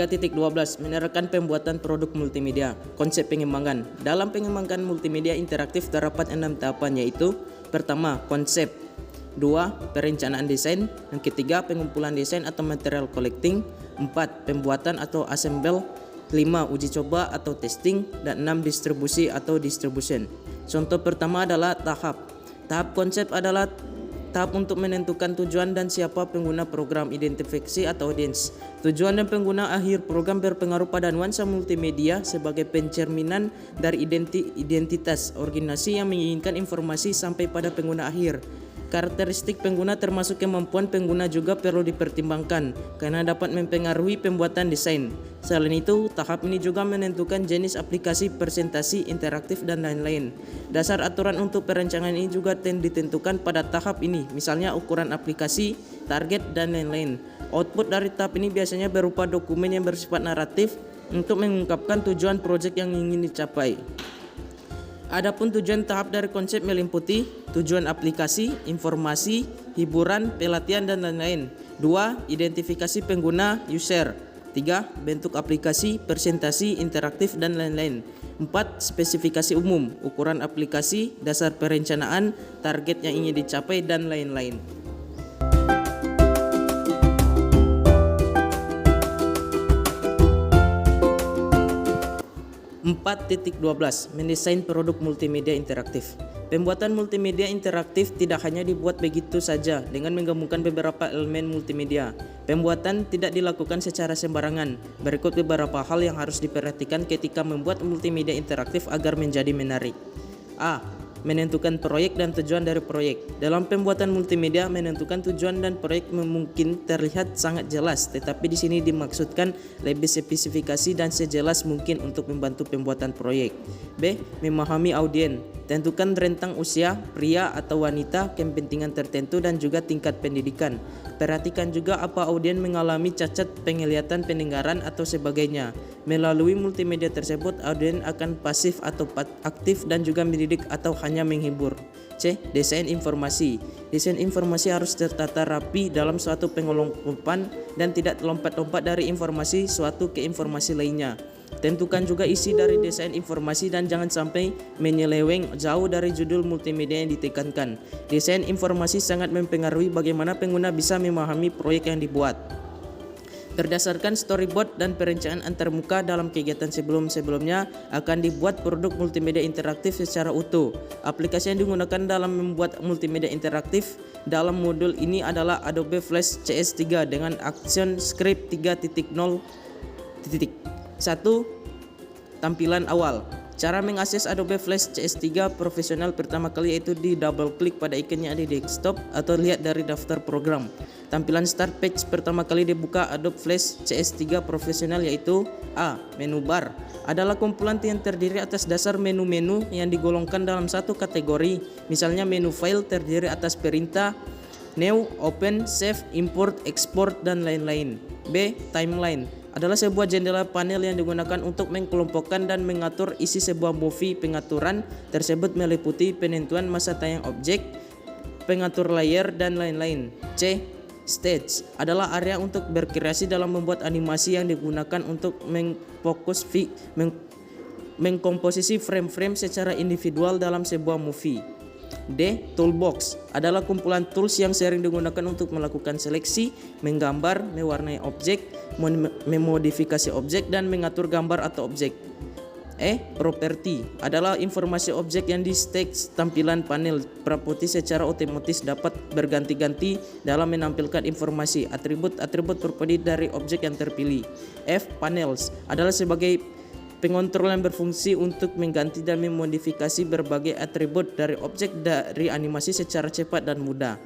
3.12 Menerapkan pembuatan produk multimedia. Konsep pengembangan. Dalam pengembangan multimedia interaktif terdapat 6 tahapan, yaitu: pertama, konsep; 2, perencanaan desain; yang ketiga, pengumpulan desain atau material collecting; 4, pembuatan atau assemble; 5, uji coba atau testing; dan 6, distribusi atau distribution. Contoh pertama adalah tahap konsep adalah tahap untuk menentukan tujuan dan siapa pengguna program, identifikasi atau audience. Tujuan dan pengguna akhir program berpengaruh pada nuansa multimedia sebagai pencerminan dari identitas organisasi yang menginginkan informasi sampai pada pengguna akhir. Karakteristik pengguna termasuk kemampuan pengguna juga perlu dipertimbangkan karena dapat mempengaruhi pembuatan desain. Selain itu, tahap ini juga menentukan jenis aplikasi, presentasi, interaktif, dan lain-lain. Dasar aturan untuk perencanaan ini juga ditentukan pada tahap ini, misalnya ukuran aplikasi, target, dan lain-lain. Output dari tahap ini biasanya berupa dokumen yang bersifat naratif untuk mengungkapkan tujuan proyek yang ingin dicapai. Adapun tujuan tahap dari konsep meliputi tujuan aplikasi, informasi, hiburan, pelatihan, dan lain-lain. 2, identifikasi pengguna, user. 3, bentuk aplikasi, presentasi, interaktif, dan lain-lain. 4, spesifikasi umum, ukuran aplikasi, dasar perencanaan, target yang ingin dicapai, dan lain-lain. 4.12 Mendesain produk multimedia interaktif. Pembuatan multimedia interaktif tidak hanya dibuat begitu saja dengan menggabungkan beberapa elemen multimedia. Pembuatan tidak dilakukan secara sembarangan. Berikut beberapa hal yang harus diperhatikan ketika membuat multimedia interaktif agar menjadi menarik. A. Menentukan proyek dan tujuan dari proyek. Dalam pembuatan multimedia, menentukan tujuan dan proyek mungkin terlihat sangat jelas, tetapi di sini dimaksudkan lebih spesifikasi dan sejelas mungkin untuk membantu pembuatan proyek. B. Memahami audien. Tentukan rentang usia, pria atau wanita, kepentingan tertentu, dan juga tingkat pendidikan. Perhatikan juga apa audien mengalami cacat penglihatan, pendengaran, atau sebagainya. Melalui multimedia tersebut, audien akan pasif atau aktif dan juga mendidik atau hanya menghibur. C. Desain informasi. Desain informasi harus tertata rapi dalam suatu pengelompokan dan tidak lompat-lompat dari informasi suatu ke informasi lainnya. Tentukan juga isi dari desain informasi dan jangan sampai menyeleweng jauh dari judul multimedia yang ditekankan. Desain informasi sangat mempengaruhi bagaimana pengguna bisa memahami proyek yang dibuat. Berdasarkan storyboard dan perencanaan antarmuka dalam kegiatan sebelum-sebelumnya akan dibuat produk multimedia interaktif secara utuh. Aplikasi yang digunakan dalam membuat multimedia interaktif dalam modul ini adalah Adobe Flash CS3 dengan ActionScript 3.0. 1. Tampilan awal. Cara mengakses Adobe Flash CS3 profesional pertama kali yaitu di double klik pada ikonnya di desktop atau lihat dari daftar program. Tampilan start page pertama kali dibuka Adobe Flash CS3 profesional yaitu: A. Menu bar adalah kumpulan yang terdiri atas dasar menu-menu yang digolongkan dalam satu kategori. Misalnya menu file terdiri atas perintah new, open, save, import, export, dan lain-lain. B. Timeline adalah sebuah jendela panel yang digunakan untuk mengkelompokkan dan mengatur isi sebuah movie. Pengaturan tersebut meliputi penentuan masa tayang objek, pengatur layar, dan lain-lain. C. Stage adalah area untuk berkreasi dalam membuat animasi yang digunakan untuk mengkomposisi frame-frame secara individual dalam sebuah movie. D. Toolbox adalah kumpulan tools yang sering digunakan untuk melakukan seleksi, menggambar, mewarnai objek, memodifikasi objek, dan mengatur gambar atau objek. E. Property adalah informasi objek yang di stage tampilan panel. Properti secara otomatis dapat berganti-ganti dalam menampilkan informasi, atribut-atribut properti dari objek yang terpilih. F. Panels adalah sebagai pengontrol yang berfungsi untuk mengganti dan memodifikasi berbagai atribut dari objek dari animasi secara cepat dan mudah.